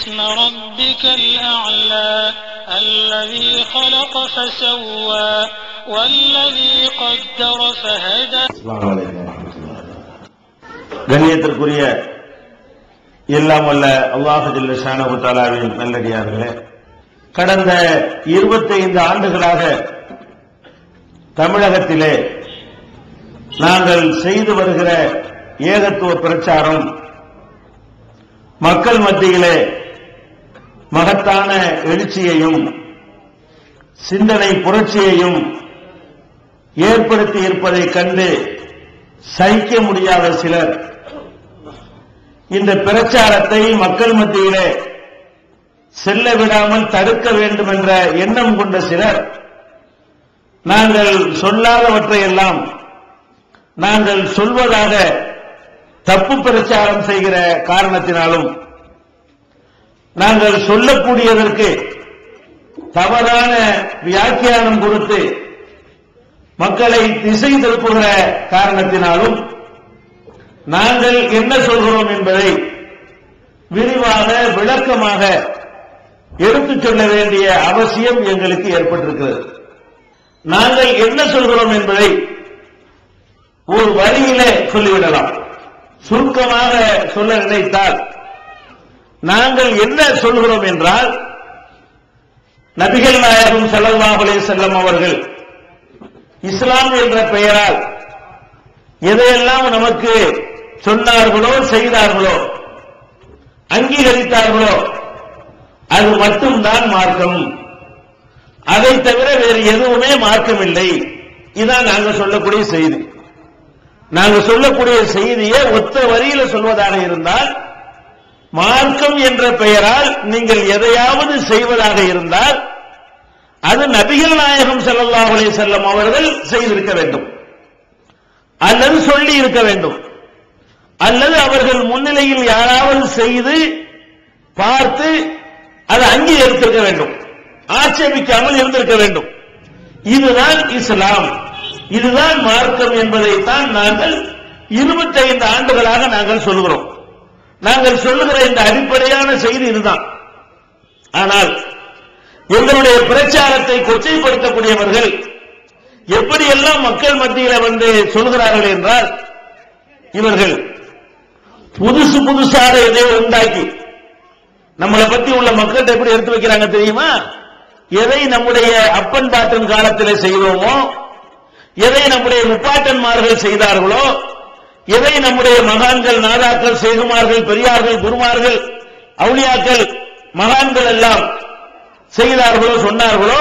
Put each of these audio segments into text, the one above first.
اسم ربك الأعلى الذي خلق فسوى والذي قدر فهدى. கண்ணியத்திற்குரிய எல்லாம் வல்ல அல்லாஹ் ஜல்ல ஷானஹு தஆலாவின் நல்லடியார்களே, கடந்த 25 ஆண்டுகளாக தமிழகத்திலே நாங்கள் செய்து வருகிற ஏகத்துவ பிரச்சாரம் மக்கள் மத்தியிலே மகத்தான எழுச்சியையும் சிந்தனை புரட்சியையும் ஏற்படுத்தி இருப்பதை கண்டு சகிக்க முடியாத சிலர் இந்த பிரச்சாரத்தை மக்கள் மத்தியிலே செல்ல விடாமல் தடுக்க வேண்டும் என்ற எண்ணம் கொண்ட சிலர் நாங்கள் சொல்லாதவற்றையெல்லாம் நாங்கள் சொல்வதாக தப்பு பிரச்சாரம் செய்கிற காரணத்தினாலும் நாங்கள் சொல்லக்கூடியதற்கு தவறான வியாக்கியானம் கொடுத்து மக்களை திசை திருப்புகிற காரணத்தினாலும் நாங்கள் என்ன சொல்கிறோம் என்பதை விரிவாக விளக்கமாக எடுத்துச் சொல்ல வேண்டிய அவசியம் எங்களுக்கு ஏற்பட்டிருக்கிறது. நாங்கள் என்ன சொல்கிறோம் என்பதை ஒரு வரியிலே சொல்லிவிடலாம். சுருக்கமாக சொல்ல நினைத்தால் நாங்கள் என்ன சொல்கிறோம் என்றால், நபிகள் நாயகம் ஸல்லல்லாஹு அலைஹி வஸல்லம் அவர்கள் இஸ்லாம் என்ற பெயரால் எதையெல்லாம் நமக்கு சொன்னார்களோ செய்தார்களோ அங்கீகரித்தார்களோ அது மட்டும்தான் மார்க்கம், அதை தவிர வேறு எதுவுமே மார்க்கம் இல்லை. இதான் நாங்கள் சொல்லக்கூடிய செய்தி. நாங்கள் சொல்லக்கூடிய செய்தியை ஒத்த வரியில சொல்வதாக இருந்தால், மார்க்கம் என்ற பெயரால் நீங்கள் எதையாவது செய்வதாக இருந்தால் அது நபிகள் நாயகம் ஸல்லல்லாஹு அலைஹி வஸல்லம் அவர்கள் செய்திருக்க வேண்டும், அல்லது சொல்லி இருக்க வேண்டும், அல்லது அவர்கள் முன்னிலையில் யாராவது செய்து பார்த்து அதை அங்கீகரித்திருக்க வேண்டும், ஆட்சேபிக்காமல் இருந்திருக்க வேண்டும். இதுதான் இஸ்லாம், இதுதான் மார்க்கம் என்பதைத்தான் நாங்கள் 25 ஆண்டுகளாக நாங்கள் சொல்கிறோம். நாங்கள் சொல்லுகிற இந்த அடிப்படையான செய்தி இதுதான். ஆனால் எங்களுடைய பிரச்சாரத்தை கொச்சைப்படுத்தக்கூடியவர்கள் எப்படியெல்லாம் மக்கள் மத்தியில் வந்து சொல்கிறார்கள் என்றால், இவர்கள் புதுசு புதுசாக எதையோ உண்டாக்கி நம்மளை பத்தி உள்ள மக்கள்கிட்ட எப்படி எடுத்து வைக்கிறாங்க தெரியுமா? எதை நம்முடைய அப்பன் பாட்டன் காலத்தில் செய்தோமோ, எதை நம்முடைய முப்பாட்டன்மார்கள் செய்தார்களோ, எதை நம்முடைய மகான்கள் நாதாக்கள் செய்குமார்கள் பெரியார்கள் குருமார்கள் அவுலியாக்கள் மகான்கள் எல்லாம் செய்தார்களோ சொன்னார்களோ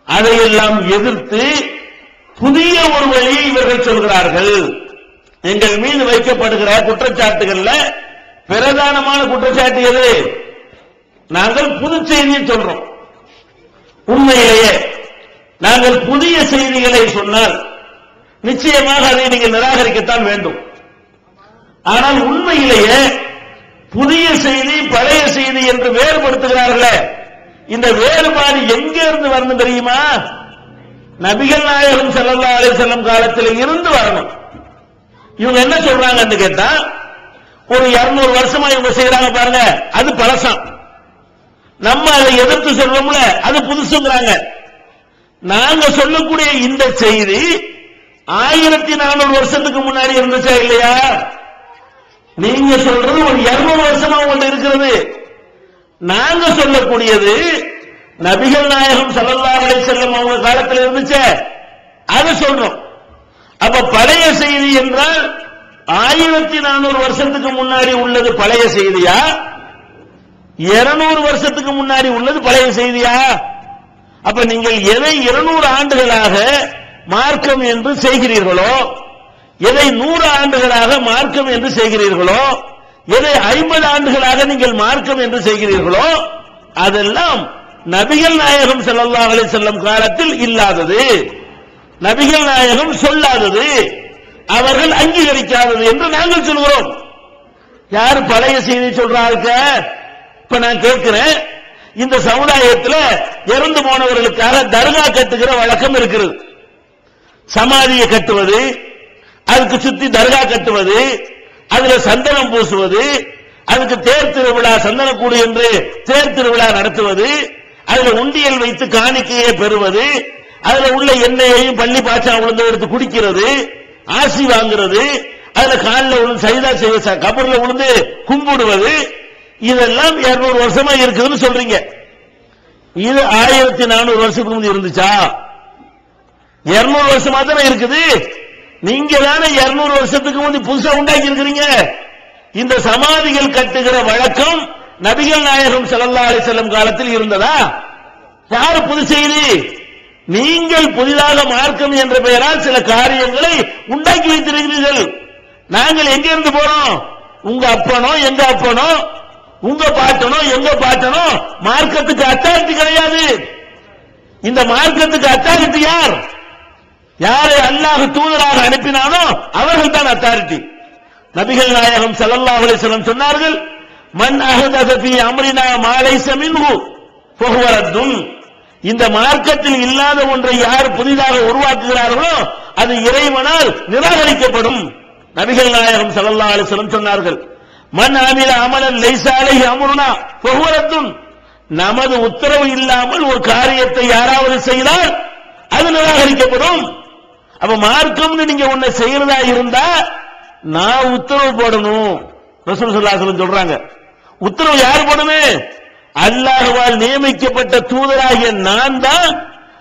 அதையெல்லாம் எதிர்த்து புதிய ஒரு வழியை இவர்கள் சொல்கிறார்கள். எங்கள் மீது வைக்கப்படுகிற குற்றச்சாட்டுகள்ல பிரதானமான குற்றச்சாட்டு எது? நாங்கள் புது செய்தியை சொல்றோம். உண்மையிலேயே நாங்கள் புதிய செய்திகளை சொன்னால் நிச்சயமாக அதை நீங்கள் நிராகரிக்கத்தான் வேண்டும். ஆனால் உண்மையிலேயே புதிய செய்தி பழைய செய்தி என்று வேறுபடுத்துகிறார்களே, இந்த வேறுபாடு எங்கே இருந்து வரணும் தெரியுமா? நபிகள் நாயகம் ஸல்லல்லாஹு அலைஹி வஸல்லம் காலத்தில் இருந்து வரணும். இவங்க என்ன சொல்றாங்கன்னு கேட்டா, ஒரு 200 வருஷமா இவங்க செய்யறாங்க பாருங்க, அது பழசம். நம்ம அதை எதிர்த்து சொல்றோம்ல, அது புதுசுங்கிறாங்க. நாங்க சொல்லக்கூடிய இந்த செய்தி 1400 வருஷத்துக்கு முன்னாடி இருந்துச்சா இல்லையா? நீங்க சொல்றது ஒரு 200 வருஷமா உங்கள்ட்ட இருக்கிறது. நாங்க சொல்லக்கூடியது நபிகள் நாயகம் ஸல்லல்லாஹு அலைஹி வஸல்லம் அவங்க காலத்தில் இருந்துச்சே, அதை சொல்றோம். அப்ப பழைய செய்தி என்றால் 1400 வருஷத்துக்கு முன்னாடி உள்ளது பழைய செய்தியா, 200 வருஷத்துக்கு முன்னாடி உள்ளது பழைய செய்தியா? அப்ப நீங்கள் எதை 200 ஆண்டுகளாக மார்க்கம் என்று செய்கிறீர்களோ, எதை 100 ஆண்டுகளாக மார்க்கம் என்று செய்கிறீர்களோ, எதை 50 ஆண்டுகளாக நீங்கள் மார்க்கம் என்று செய்கிறீர்களோ, அதெல்லாம் நபிகள் நாயகம் ஸல்லல்லாஹு அலைஹி வஸல்லம் காலத்தில் இல்லாதது, நபிகள் நாயகம் சொல்லாதது, அவர்கள் அங்கீகரிக்காதது என்று நாங்கள் சொல்கிறோம். யார் பழைய செய்தி சொல்றாங்க? இப்ப நான் கேட்கிறேன், இந்த சமுதாயத்தில் இறந்து போனவர்களுக்காக தர்கா கட்டுகிற வழக்கம் இருக்கிறது. சமாதியை கட்டுவது, அதுக்கு சுத்தி தர்கா கட்டுவது, அதுல சந்தனம் பூசுவது, அதுக்கு தேர் திருவிழா, சந்தனக்கூடு என்று தேர் திருவிழா நடத்துவது, அதுல உண்டியல் வைத்து காணிக்கையை பெறுவது, அதுல உள்ள எண்ணெயையும் பள்ளி பாய்ச்சா உளுந்து எடுத்து குடிக்கிறது, ஆசி வாங்குறது, அதுல காலில் விழுந்து சைதா செய்ய கபர்ல விழுந்து கும்பிடுவது, இதெல்லாம் 200 வருஷமா இருக்குதுன்னு சொல்றீங்க. இது 1400 வருஷத்துக்கு முந்தைய இருந்துச்சா? 200 வருஷமா தானே இருக்குது. நீங்க தானே 200 வருஷத்துக்கு முந்தைய புதுசா உண்டாக்கி இருக்கிறீங்க. இந்த சமாதிகள் கட்டுகிற வழக்கம் நபிகள் நாயகம் ஸல்லல்லாஹு அலைஹி வஸல்லம் காலத்தில் இருந்ததா? யாரு புது செய்தி? நீங்கள் புதிதாக மார்க்கம் என்ற பெயரால் சில காரியங்களை உண்டாக்கி வைத்திருக்கிறீர்கள். நாங்கள் எங்க இருந்து போறோம்? உங்க அப்பனோ எங்க அப்பனோ, உங்க பாட்டனோ எங்க பாட்டனோ மார்க்கத்துக்கு அத்தாரிட்டி கிடையாது. இந்த மார்க்கத்துக்கு அத்தாரிட்டி யார்? யாரை அல்லாஹ் தூதராக அனுப்பினானோ அவர்கள் தான் அத்தாரிட்டி. நபிகள் நாயகம் ஸல்லல்லாஹு அலைஹி வஸல்லம் சொன்னார்கள், மன் அஹதஸ ஃபீ அம்ரினா மா லைஸ மின்ஹு ஃபஹுவ ரத்துன். இந்த மார்க்கத்தில் இல்லாத ஒன்றை யார் புதிதாக உருவாக்குகிறார்களோ அது இறைவனால் நிராகரிக்கப்படும். நபிகள் நாயகம் ஸல்லல்லாஹு அலைஹி வஸல்லம் சொன்னார்கள், மன் அமில அமலன் லைஸ அலைஹி அம்ருனா ஃபஹுவ ரத்துன். நமது உத்தரவு இல்லாமல் ஒரு காரியத்தை யாராவது செய்தால் அது நிராகரிக்கப்படும். அப்ப மார்க்கம்னு நீங்க ஒன்ன செய்யறதா இருந்தா நான் உத்தரவு போடணும். ரசூல் ஸல்லல்லாஹு அலைஹி வஸல்லம் சொல்றாங்க, உத்தரவு யார் போடணும்? அல்லாஹ்வால் நியமிக்கப்பட்ட தூதராகிய நான் தான்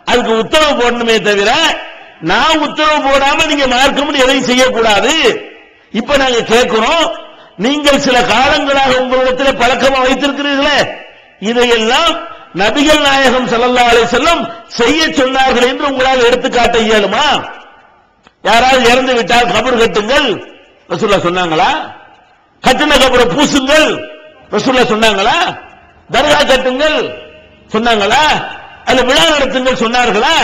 அதுக்கு உத்தரவு போடணுமே தவிர நான் உத்தரவு போடாம நீங்க மார்க்கம் எதையும் செய்யக்கூடாது. இப்ப நாங்க கேட்கிறோம், நீங்கள் சில காலங்களாக உங்களிடத்தில் பழக்கமா வைத்திருக்கிறீர்களே, இதையெல்லாம் நபிகள் நாயகம் ஸல்லல்லாஹு அலைஹி வஸல்லம் செய்ய சொன்னார்கள் என்று உங்களால் எடுத்துக்காட்ட இயலுமா? யாராவது இறந்து விட்டால் கபர் கட்டுங்கள், ரசூலுல்லாஹ் சொன்னாங்களா? கட்டின கபரை பூசுங்கள், ரசூலுல்லாஹ் சொன்னாங்களா? தர்கா கட்டுங்கள் சொன்னாங்களா? அல்ல விழா நடத்துங்கள் சொன்னார்களா?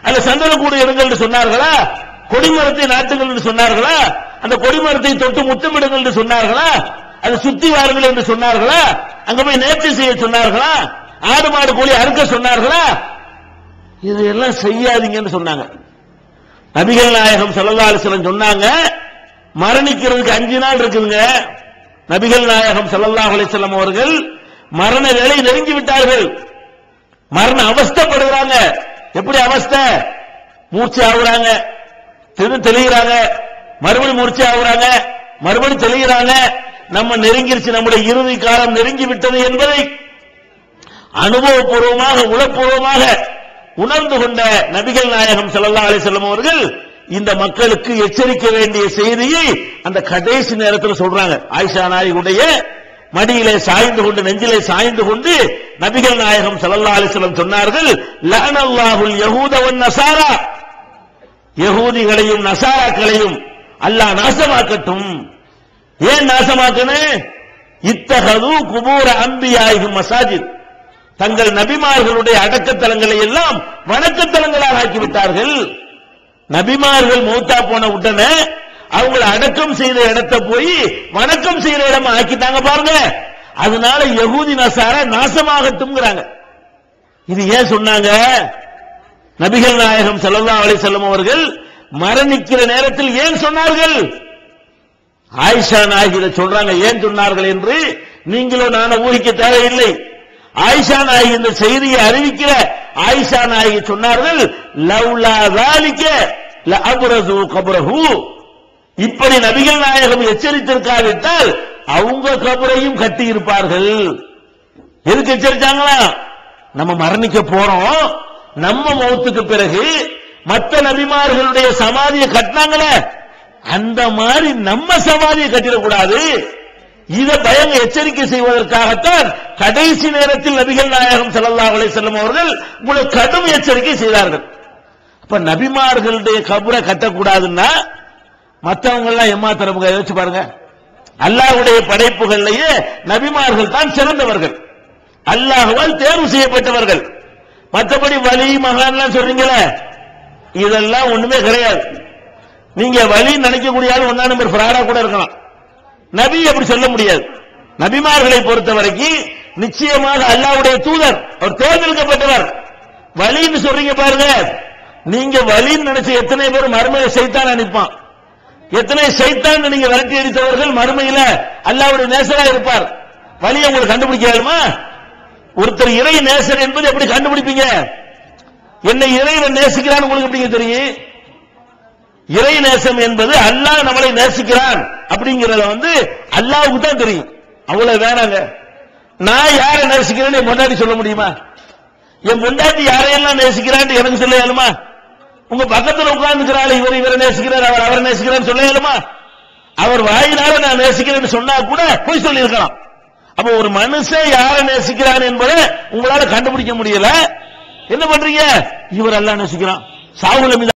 அல்ல சந்தனக்கூடு எடுங்கள் சொன்னார்களா? கொடிமரத்தை நாட்டுங்கள் சொன்னார்களா? அந்த கொடிமரத்தை தொட்டு முத்தமிடுங்கள் சொன்னார்களா? அதை சுத்தி வாருங்கள் என்று சொன்னார்களா? அங்க போய் நேர்ச்சி செய்ய சொன்னார்களா? ஆடு மாடு கோழி அறுக்க சொன்னார்களா? இதெல்லாம் செய்யாதீங்கன்னு சொன்னாங்க. நபிகள் நாயகம் ஸல்லல்லாஹு அலைஹி வஸல்லம் சொன்னாங்க, மரணிக்கிறதுக்கு 5 நாள் இருக்குதுங்க. நபிகள் நாயகம் ஸல்லல்லாஹு அலைஹி வஸல்லம் அவர்கள் மரண வேளை நெருங்கி விட்டார்கள். மரண அவஸ்தைப்படுகிறாங்க. எப்படி அவஸ்தை? மூர்ச்சை ஆகுறாங்க, தெளிகிறாங்க, மறுபடியும் மூர்ச்சை ஆகுறாங்க, மறுபடியும் தெளிகிறாங்க. நம்ம நெருங்கிருச்சு, நம்முடைய இறுதி காலம் நெருங்கி விட்டது என்பதை அனுபவபூர்வமாக உளப்பூர்வமாக உணர்ந்து கொண்ட நபிகள் நாயகம் ஸல்லல்லாஹு அலைஹி வஸல்லம் அவர்கள் இந்த மக்களுக்கு எச்சரிக்க வேண்டிய செய்தியை அந்த கடைசி நேரத்தில் சொல்றாங்க. ஆயிஷா நாயகியுடைய மடியிலே சாய்ந்து கொண்டு, நெஞ்சிலே சாய்ந்து கொண்டு நபிகள் நாயகம் ஸல்லல்லாஹு அலைஹி வஸல்லம் சொன்னார்கள், லஅனல்லாஹுல் யஹூத வன் நஸாரா. யஹூதிகளையும் நஸாராக்களையும் அல்லாஹ் நாசமாக்கட்டும். ஏன் நாசமாக்கணும்? இத்தஹது குபூர அன்பியாஹிம் மசாஜித். தங்கள் நபிமார்களுடைய அடக்கத்தலங்களை எல்லாம் வணக்கத்தலங்களாக ஆக்கிவிட்டார்கள். நபிமார்கள் மௌத்தா போன உடனே அவங்களை அடக்கம் செய்த இடத்தை போய் வணக்கம் செய்யற இடமா ஆக்கிட்டாங்க பாருங்க. அதனால யஹூதி நஸாரா நாசமாகட்டும்ங்கறாங்க. இது ஏன் சொன்னாங்க? நபிகள் நாயகம் ஸல்லல்லாஹு அலைஹி வஸல்லம் அவர்கள் மரணிக்கிற நேரத்தில் ஏன் சொன்னார்கள்? ஆயிஷா நாயகியை சொல்றாங்க ஏன் சொன்னார்கள் என்று நீங்களோ நானும் ஊகிக்க தேவையில்லை. ஆயிஷா நாயகி இந்த செய்தியை அறிவிக்கிற ஆயிஷா நாயகி சொன்னார்கள், லவ்லா ذلك لابرزوا قبره. இப்படி நபிகள் நாயகம் எச்சரித்திருக்காவிட்டால் அவங்க கபரையும் கட்டி இருப்பார்கள். எதுக்கு எச்சரிச்சாங்களா? நம்ம மரணிக்க போறோம், நம்ம மௌத்துக்கு பிறகு மற்ற நபிமார்களுடைய சமாதியை கட்டினாங்களே அந்த மாதிரி நம்ம சமாதியை கட்டிடக்கூடாது. இதை பயங்க எச்சரிக்கை செய்வதற்காகத்தான் கடைசி நேரத்தில் நபிகள் நாயகம் ஸல்லல்லாஹு அலைஹி வஸல்லம் அவர்கள் உங்களுக்கு கடும் எச்சரிக்கை செய்தார்கள். அப்ப நபிமார்களுடைய கபரை கட்டக்கூடாதுன்னா மற்றவங்க எல்லாம் எம்மாத்திரமுக யோசிச்சு பாருங்க. அல்லாஹ்வுடைய படைப்புகளிலேயே நபிமார்கள் தான் சிறந்தவர்கள், அல்லாஹ்வால் தேர்வு செய்யப்பட்டவர்கள். மற்றபடி வலி மகான்லாம் சொல்றீங்களே, இதெல்லாம் ஒண்ணுமே கிடையாது. நீங்க வலி நினைக்கக்கூடிய ஆள் 1 நம்பர் ஃப்ராடா கூட இருக்கலாம். நபி அப்படி சொல்ல முடியாது. நபிமார்களை பொறுத்த வரைக்கும் நிச்சயமாக அல்லாஹ்வுடைய தூதர், அவர் தேர்ந்தெடுக்கப்பட்டவர். வலின்னு சொல்றீங்க பாருங்க, நீங்க வலின்னு நினைச்ச எத்தனை பேர் மர்மையை சைத்தான் அனுப்பான். எத்தனை சைத்தான் நீங்க விரட்டி அடித்தவர்கள் மறுமையில அல்லாஹ்வுடைய நேசரா இருப்பார். வழியை உங்களுக்கு கண்டுபிடிக்கலாமா? ஒருத்தர் இறை நேசர் என்பது எப்படி கண்டுபிடிப்பீங்க? என்னை இறைவன் நேசிக்கிறான் உங்களுக்கு எப்படிங்க தெரியும்? இறை நேசம் என்பது அல்லாஹ் நம்மளை நேசிக்கிறான் அப்படிங்கறத அல்லாஹ்வுக்கு தான் தெரியும். அவ்வளவு வேணாங்க. நான் யாரை நேசிக்கிறேன்னு என் பொண்டாட்டி சொல்ல முடியுமா? என் பொண்டாட்டி யாரையெல்லாம் நேசிக்கிறான்னு எனக்கு சொல்ல இயலுமா? உங்க பக்கத்துல உட்கார்ந்துக்கிறாள், இவரை நேசிக்கிறார், அவர் நேசிக்கிறார் சொல்ல இயலுமா? அவர் வாயினால நான் நேசிக்கிறேன்னு சொன்னா கூட போய் சொல்லி இருக்கலாம். அப்ப ஒரு மனுஷன் யாரை நேசிக்கிறான் என்பதை உங்களால கண்டுபிடிக்க முடியல. என்ன பண்றீங்க? இவர் அல்லாஹ் நேசிக்கிறான், சாவுல மீது